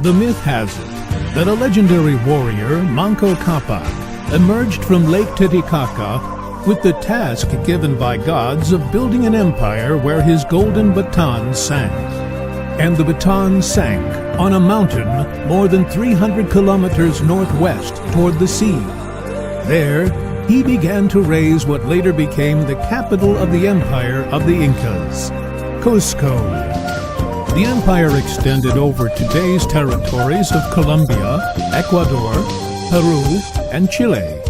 The myth has it that a legendary warrior, Manco Capac, emerged from Lake Titicaca with the task given by gods of building an empire where his golden baton sank. And the baton sank on a mountain more than 300 kilometers northwest toward the sea. There, he began to raise what later became the capital of the empire of the Incas, Cusco. The empire extended over today's territories of Colombia, Ecuador, Peru, and Chile.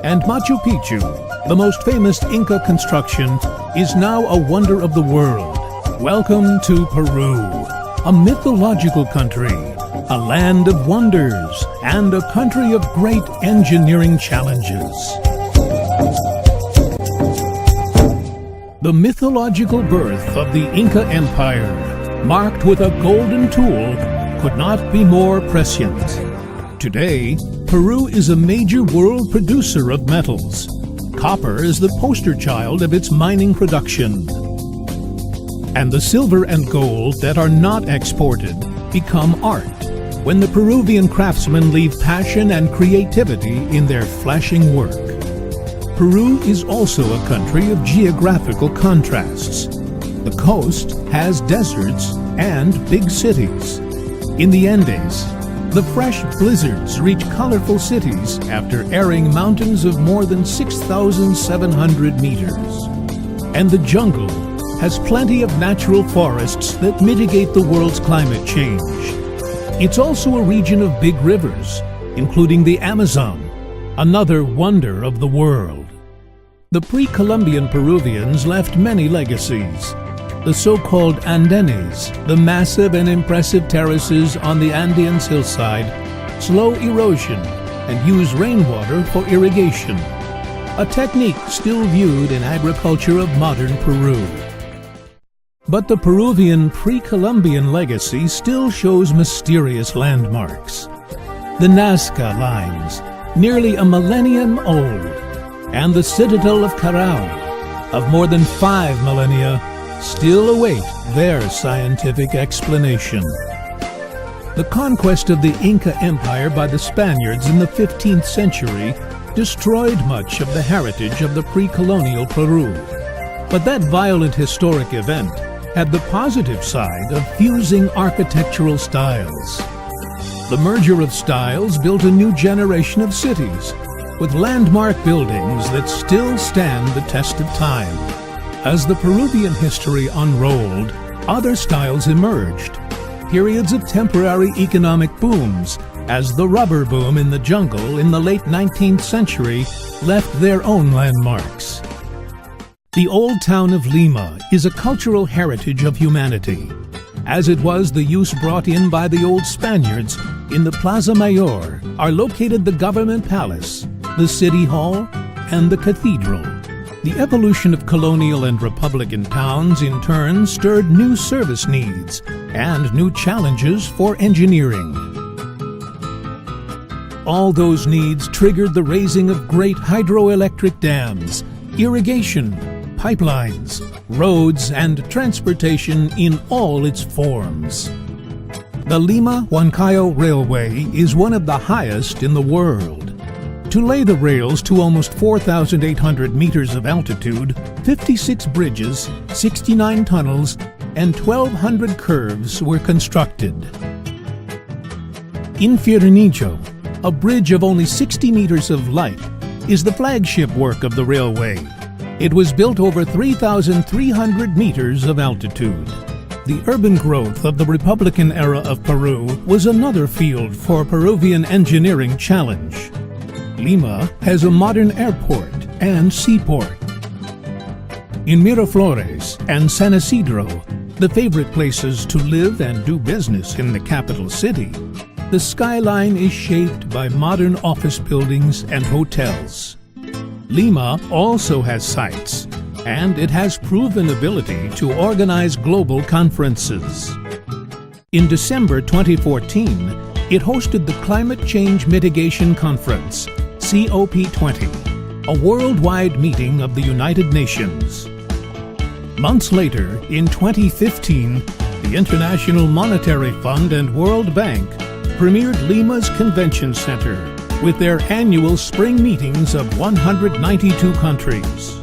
And Machu Picchu, the most famous Inca construction, is now a wonder of the world. Welcome to Peru, a mythological country, a land of wonders, and a country of great engineering challenges. The mythological birth of the Inca Empire, marked with a golden tool, could not be more prescient. Today, Peru is a major world producer of metals. Copper is the poster child of its mining production. And the silver and gold that are not exported become art when the Peruvian craftsmen leave passion and creativity in their flashing work. Peru is also a country of geographical contrasts. The coast has deserts and big cities. In the Andes, the fresh blizzards reach colorful cities after airing mountains of more than 6,700 meters. And the jungle has plenty of natural forests that mitigate the world's climate change. It's also a region of big rivers, including the Amazon, another wonder of the world. The pre-Columbian Peruvians left many legacies. The so-called Andenes, the massive and impressive terraces on the Andean's hillside, slow erosion and use rainwater for irrigation, a technique still viewed in agriculture of modern Peru. But the Peruvian pre-Columbian legacy still shows mysterious landmarks. The Nazca lines, nearly a millennium old, and the citadel of Carao, of more than 5 millennia, still await their scientific explanation. The conquest of the Inca Empire by the Spaniards in the 15th century destroyed much of the heritage of the pre-colonial Peru. But that violent historic event had the positive side of fusing architectural styles. The merger of styles built a new generation of cities, with landmark buildings that still stand the test of time. As the Peruvian history unrolled, other styles emerged, periods of temporary economic booms, as the rubber boom in the jungle in the late 19th century left their own landmarks. The old town of Lima is a cultural heritage of humanity, as it was the use brought in by the old Spaniards. In the Plaza Mayor are located the government palace, the city hall, and the cathedral. The evolution of colonial and republican towns in turn stirred new service needs and new challenges for engineering. All those needs triggered the raising of great hydroelectric dams, irrigation, pipelines, roads, and transportation in all its forms. The Lima-Huancayo Railway is one of the highest in the world. To lay the rails to almost 4,800 meters of altitude, 56 bridges, 69 tunnels, and 1,200 curves were constructed. Infiernillo, a bridge of only 60 meters of length, is the flagship work of the railway. It was built over 3,300 meters of altitude. The urban growth of the Republican era of Peru was another field for Peruvian engineering challenge. Lima has a modern airport and seaport. In Miraflores and San Isidro, the favorite places to live and do business in the capital city, the skyline is shaped by modern office buildings and hotels. Lima also has sites, and it has proven ability to organize global conferences. In December 2014, it hosted the Climate Change Mitigation Conference, COP20, a worldwide meeting of the United Nations. Months later, in 2015, the International Monetary Fund and World Bank premiered Lima's Convention Center with their annual spring meetings of 192 countries.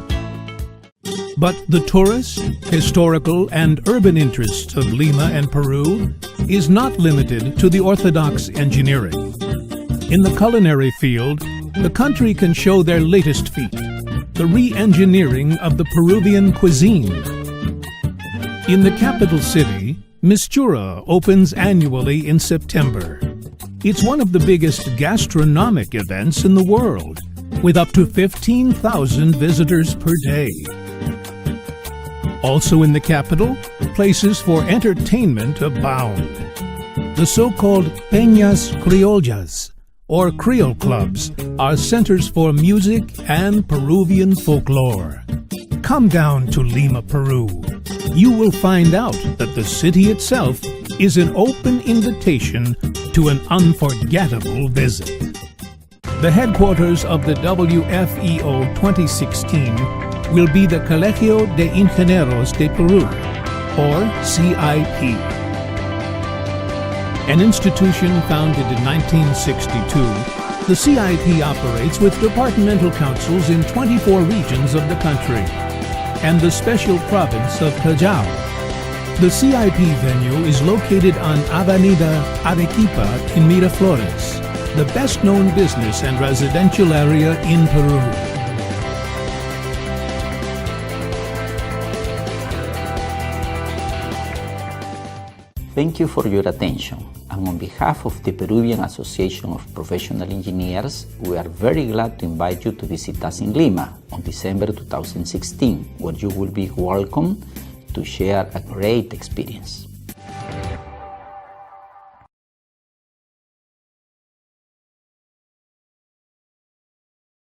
But the tourist, historical, and urban interests of Lima and Peru is not limited to the orthodox engineering. In the culinary field, the country can show their latest feat, the re-engineering of the Peruvian cuisine. In the capital city, Mistura opens annually in September. It's one of the biggest gastronomic events in the world, with up to 15,000 visitors per day. Also in the capital, places for entertainment abound. The so-called Peñas Criollas, or Creole clubs, are centers for music and Peruvian folklore. Come down to Lima, Peru. You will find out that the city itself is an open invitation to an unforgettable visit. The headquarters of the WFEO 2016 will be the Colegio de Ingenieros de Peru, or CIP. An institution founded in 1962, the CIP operates with departmental councils in 24 regions of the country and the special province of Callao. The CIP venue is located on Avenida Arequipa in Miraflores, the best-known business and residential area in Peru. Thank you for your attention, and on behalf of the Peruvian Association of Professional Engineers, we are very glad to invite you to visit us in Lima on December 2016, where you will be welcome to share a great experience.